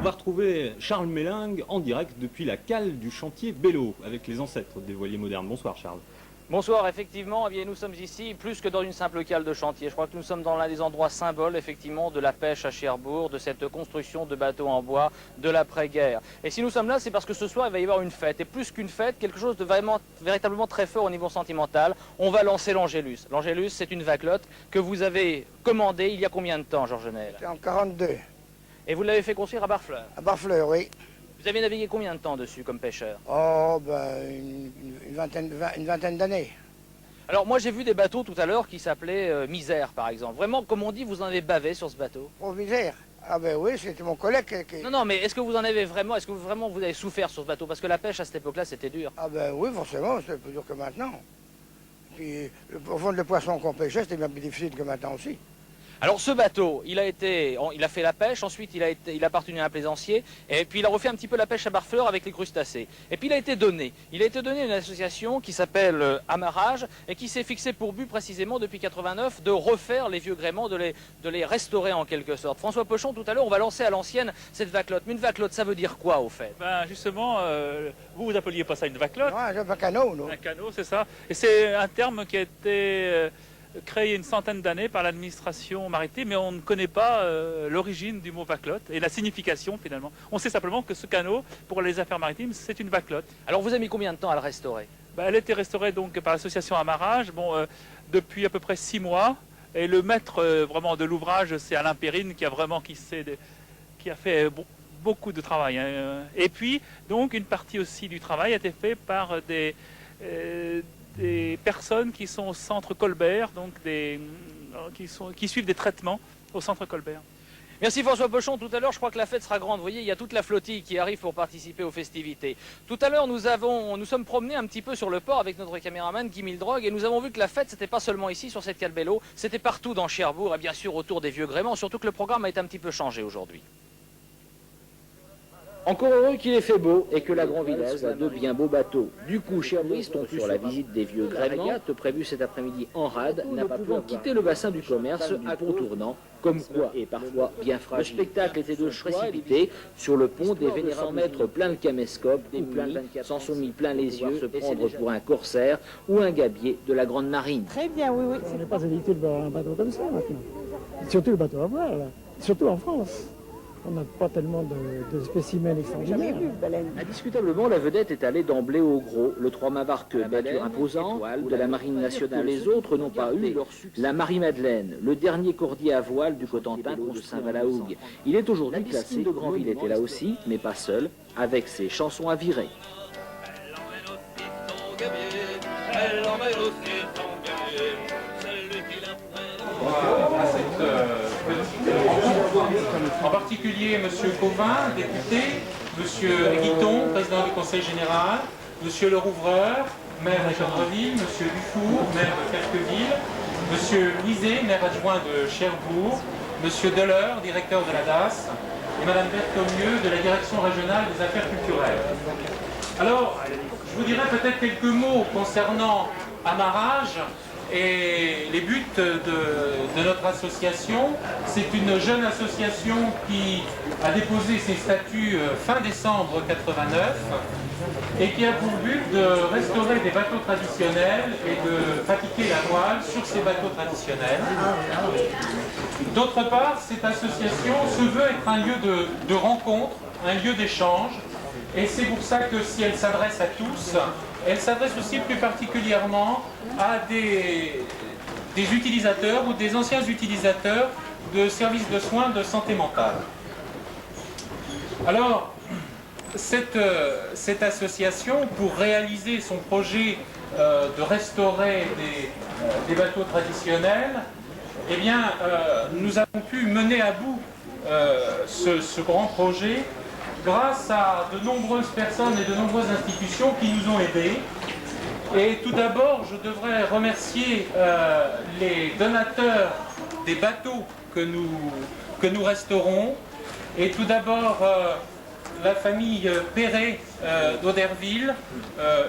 On va retrouver Charles Mélingue en direct depuis la cale du chantier Bello, avec les ancêtres des voiliers modernes. Bonsoir Charles. Bonsoir, effectivement, eh bien, nous sommes ici plus que dans une simple cale de chantier. Je crois que nous sommes dans l'un des endroits symboles, effectivement, de la pêche à Cherbourg, de cette construction de bateaux en bois, de l'après-guerre. Et si nous sommes là, c'est parce que ce soir, il va y avoir une fête. Et plus qu'une fête, quelque chose de véritablement très fort au niveau sentimental. On va lancer l'Angélus. L'Angélus, c'est une vaclotte que vous avez commandée il y a combien de temps, Georges Nel? En 42. Et vous l'avez fait construire à Barfleur? À Barfleur, oui. Vous avez navigué combien de temps dessus comme pêcheur? Oh, ben, une vingtaine d'années. Alors moi j'ai vu des bateaux tout à l'heure qui s'appelaient Misère par exemple. Vraiment, comme on dit, vous en avez bavé sur ce bateau? Oh, misère. Ah ben oui, c'était mon collègue qui... Non, mais est-ce que vous en avez vraiment, est-ce que vraiment vous avez souffert sur ce bateau? Parce que la pêche à cette époque-là, c'était dur. Ah ben oui, forcément, c'était plus dur que maintenant. Puis, au fond, le poisson qu'on pêchait, c'était bien plus difficile que maintenant aussi. Alors ce bateau, il a fait la pêche, ensuite il a appartenu à un plaisancier, et puis il a refait un petit peu la pêche à Barfleur avec les crustacés. Et puis il a été donné à une association qui s'appelle Amarrage, et qui s'est fixé pour but précisément depuis 89 de refaire les vieux gréements, de les restaurer en quelque sorte. François Pochon, tout à l'heure, on va lancer à l'ancienne cette vaclotte. Mais une vaclotte, ça veut dire quoi au fait? Ben justement, vous appeliez pas ça une vaclotte? Non, un canot, non. Un canot, c'est ça. Et c'est un terme qui a été créé il y a une centaine d'années par l'administration maritime, mais on ne connaît pas l'origine du mot vaclotte et la signification finalement. On sait simplement que ce canot, pour les affaires maritimes, c'est une vaclotte. Alors vous avez mis combien de temps à le restaurer? Ben, elle a été restaurée donc par l'association Amarrage, depuis à peu près 6 mois. Et le maître vraiment de l'ouvrage, c'est Alain Perrine qui a fait beaucoup de travail. Hein. Et puis, donc, une partie aussi du travail a été fait par des personnes qui sont au centre Colbert, donc qui suivent des traitements au centre Colbert. Merci François Pochon. Tout à l'heure, je crois que la fête sera grande. Vous voyez, il y a toute la flottille qui arrive pour participer aux festivités. Tout à l'heure, nous sommes promenés un petit peu sur le port avec notre caméraman Guy Mildrogue et nous avons vu que la fête, c'était pas seulement ici sur cette cale Bello, c'était partout dans Cherbourg et bien sûr autour des vieux gréements, surtout que le programme a été un petit peu changé aujourd'hui. Encore heureux qu'il ait fait beau et que la Grand-Villaise a de bien beaux bateaux. Du coup, cherbouristons sur la visite des vieux gréements. La régate prévue cet après-midi en rade n'a pas pu quitter le bassin du commerce à pont tournant, comme quoi, et parfois bien fragile. Le spectacle était de précipité sur le pont des vénérables maîtres plein le caméscope, des s'en sont mis plein les yeux, se prendre pour un corsaire ou un gabier de la Grande Marine. Très bien, oui, oui. On n'est pas habitué de voir un bateau comme ça maintenant. Surtout le bateau à voile, là. Surtout en France. On n'a pas tellement de spécimens extraordinaires. Indiscutablement, la vedette est allée d'emblée au gros. Le trois-mâts-barques bâture imposant de la Marine nationale. Les autres n'ont pas eu leur succès. La Marie-Madeleine, le dernier cordier à voile du Cotentin de Saint-Valahougue. Il est aujourd'hui classé. De Granville était là aussi, mais pas seul, avec ses chansons à virer. En particulier M. Cauvin, député, M. Guiton, président du Conseil général, M. Le Rouvreur, maire de Cherbourg, M. Dufour, maire de Quelqueville, M. Lisée, maire adjoint de Cherbourg, M. Deleur, directeur de la DAS, et Mme Berthomieux de la Direction régionale des affaires culturelles. Alors, je vous dirais peut-être quelques mots concernant Amarrage et les buts de notre association. C'est une jeune association qui a déposé ses statuts fin décembre 89 et qui a pour but de restaurer des bateaux traditionnels et de pratiquer la voile sur ces bateaux traditionnels. D'autre part, cette association se veut être un lieu de rencontre, un lieu d'échange, et c'est pour ça que si elle s'adresse à tous, elle s'adresse aussi plus particulièrement à des utilisateurs ou des anciens utilisateurs de services de soins de santé mentale. Alors, cette association, pour réaliser son projet de restaurer des bateaux traditionnels, eh bien, nous avons pu mener à bout ce grand projet grâce à de nombreuses personnes et de nombreuses institutions qui nous ont aidés. Et tout d'abord, je devrais remercier les donateurs des bateaux que nous restaurons. Et tout d'abord, la famille Perret d'Auderville.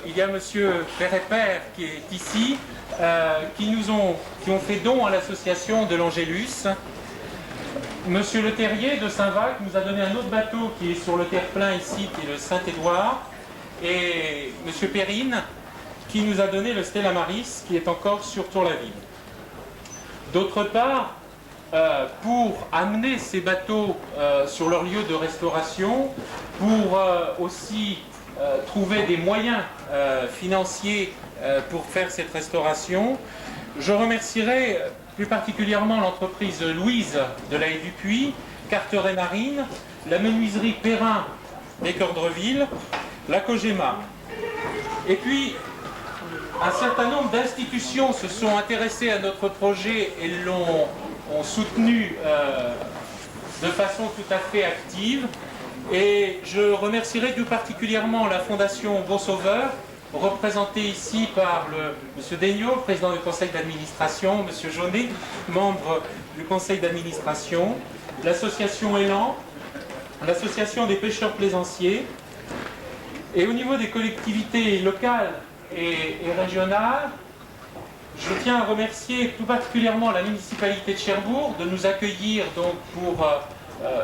Il y a monsieur Perret-Père qui est ici, qui ont fait don à l'association de l'Angélus. Monsieur Le Terrier de Saint-Vac nous a donné un autre bateau qui est sur le terre-plein ici, qui est le Saint-Édouard, et Monsieur Perrine qui nous a donné le Stella Maris, qui est encore sur Tour-la-Ville. D'autre part, pour amener ces bateaux sur leur lieu de restauration, pour aussi trouver des moyens financiers pour faire cette restauration, je remercierai plus particulièrement l'entreprise Louise de la Haie du Puy, Carteret Marine, la menuiserie Perrin des Cordreville, la Cogema. Et puis, un certain nombre d'institutions se sont intéressées à notre projet et l'ont soutenu de façon tout à fait active. Et je remercierai tout particulièrement la Fondation Beau Sauveur, représentée ici par M. Degnaud, président du conseil d'administration, M. Jaunet, membre du conseil d'administration, l'association Élan, l'association des pêcheurs plaisanciers. Et au niveau des collectivités locales et régionales, je tiens à remercier tout particulièrement la municipalité de Cherbourg de nous accueillir donc pour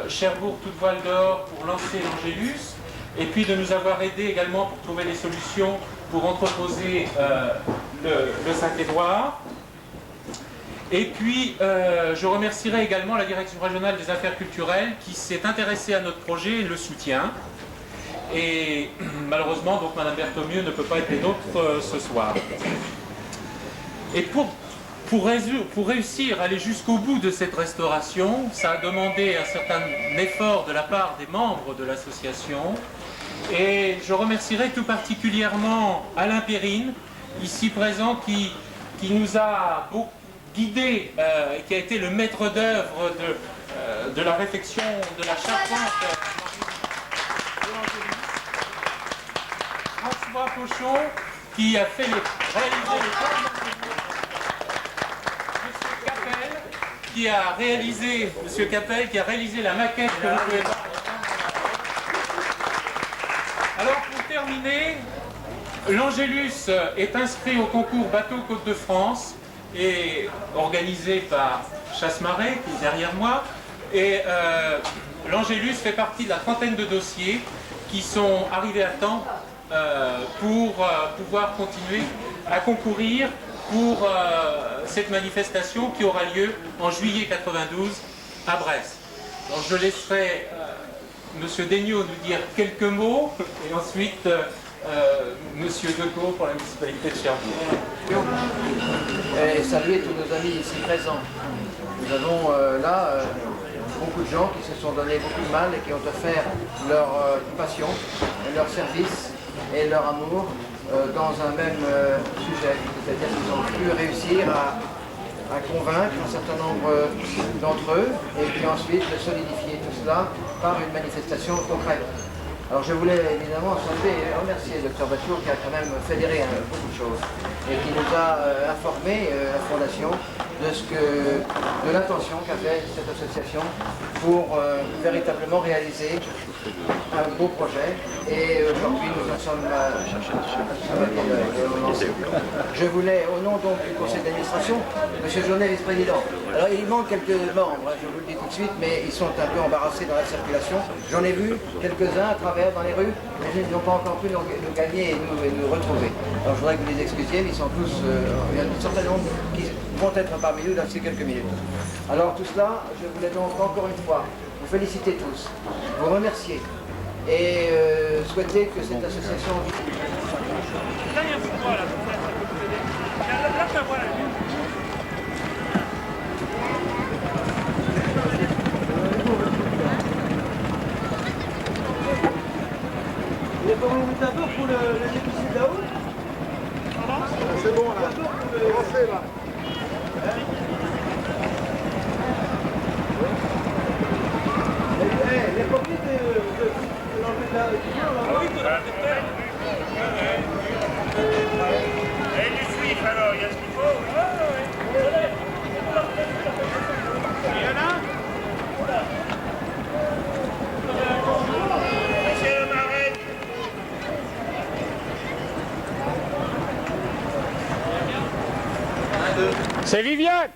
Cherbourg toute voile dehors pour lancer l'Angélus, et puis de nous avoir aidés également pour trouver des solutions pour entreposer le Saint-Édouard. Et puis je remercierai également la Direction régionale des affaires culturelles qui s'est intéressée à notre projet et le soutient. Et malheureusement, donc Madame Berthomieux ne peut pas être les nôtres ce soir. Et pour réussir à aller jusqu'au bout de cette restauration, ça a demandé un certain effort de la part des membres de l'association. Et je remercierai tout particulièrement Alain Perrine, ici présent, qui nous a guidés, qui a été le maître d'œuvre de la réflexion de la charpente. François Pochon, qui a fait réaliser les plans. Monsieur Capel, qui a réalisé la maquette que vous pouvez voir. Alors pour terminer, l'Angélus est inscrit au concours Bateau Côte-de-France et organisé par Chasse-Marée, qui est derrière moi. Et l'Angélus fait partie de la trentaine de dossiers qui sont arrivés à temps pour pouvoir continuer à concourir pour cette manifestation qui aura lieu en juillet 92 à Brest. Donc je laisserai Monsieur Degnaud nous dire quelques mots et ensuite Monsieur Decaux pour la municipalité de Cherbourg. Et saluer tous nos amis ici présents. Nous avons là beaucoup de gens qui se sont donné beaucoup de mal et qui ont offert leur passion, leur service et leur amour dans un même sujet. C'est-à-dire qu'ils ont pu réussir à convaincre un certain nombre d'entre eux et puis ensuite de solidifier tout cela par une manifestation concrète. Alors je voulais évidemment saluer et remercier le Dr Batour qui a quand même fédéré beaucoup de choses et qui nous a informé, la Fondation, de l'intention qu'avait cette association pour véritablement réaliser un beau projet. Et aujourd'hui nous en sommes Je voulais, au nom donc du conseil d'administration, M. Jaunet, vice-président. Alors il manque quelques membres, je vous le dis tout de suite, mais ils sont un peu embarrassés dans la circulation. J'en ai vu quelques-uns à travers dans les rues, mais ils n'ont pas encore pu nous gagner et nous retrouver. Alors je voudrais que vous les excusiez, mais ils sont tous, il y a un certain nombre qui vont être parmi nous dans ces quelques minutes. Alors tout cela, je voulais donc encore une fois vous féliciter tous, vous remercier et souhaiter que cette association... Il y a pas beaucoup d'abord pour le déficit là-haut. C'est bon là. Avancez là. Les copies de l'enlever de la... Ah oui, de la terre. Et du suif alors, il y a ce qu'il faut. Il y en a. Monsieur le marin. C'est Viviane.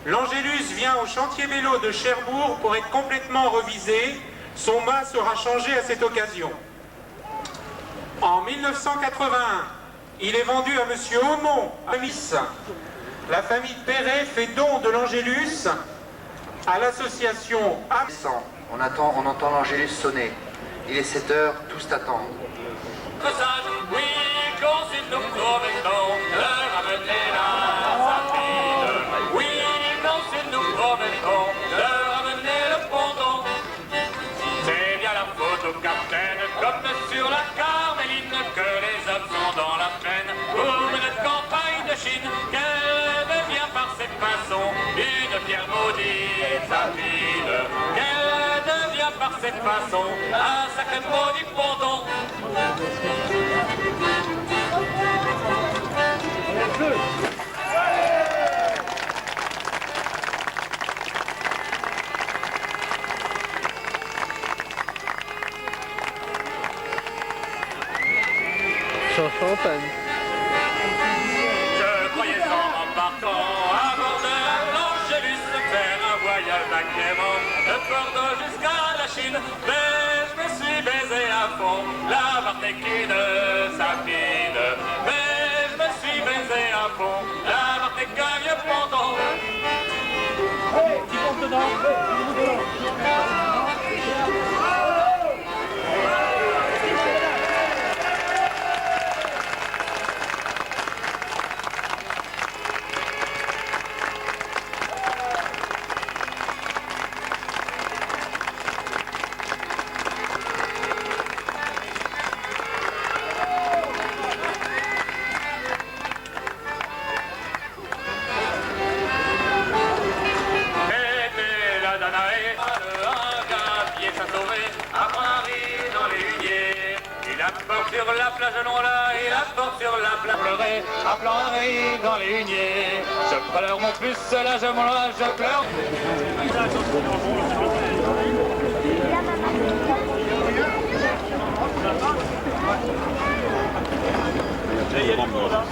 l'Angélus vient au chantier vélo de Cherbourg pour être complètement revisé. Son mât sera changé à cette occasion. En 1981, il est vendu à M. Aumont, à Nice. La famille Perret fait don de l'Angélus à l'association Absent. On entend l'Angélus sonner. Il est 7 heures, tous t'attendent. Oui, quand il nous promettons de ramener la sapine. Oui, quand il nous promettons de ramener le ponton. C'est bien la faute au capitaine, comme sur la Carméline, que les hommes sont dans la peine pour une campagne de Chine. Qu'elle devient par ses façons une pierre maudite sapine. Qu'elle devient par ses façons un sacré maudit ponton. Je croyais en embarquant à bord de l'Angélus faire un voyage d'acquérant de Bordeaux jusqu'à la Chine. Mais je me suis baisé à fond la Bartéquine sapine. Mais je me suis baisé à fond la Bartéquine vieux ponton. Qui monte dedans? Sur la plage non là, et la porte sur la plage pleurer, à pleurer dans les huniers. Je pleure mon plus, là je m'en là, je pleure. Là, il y a du monde, là.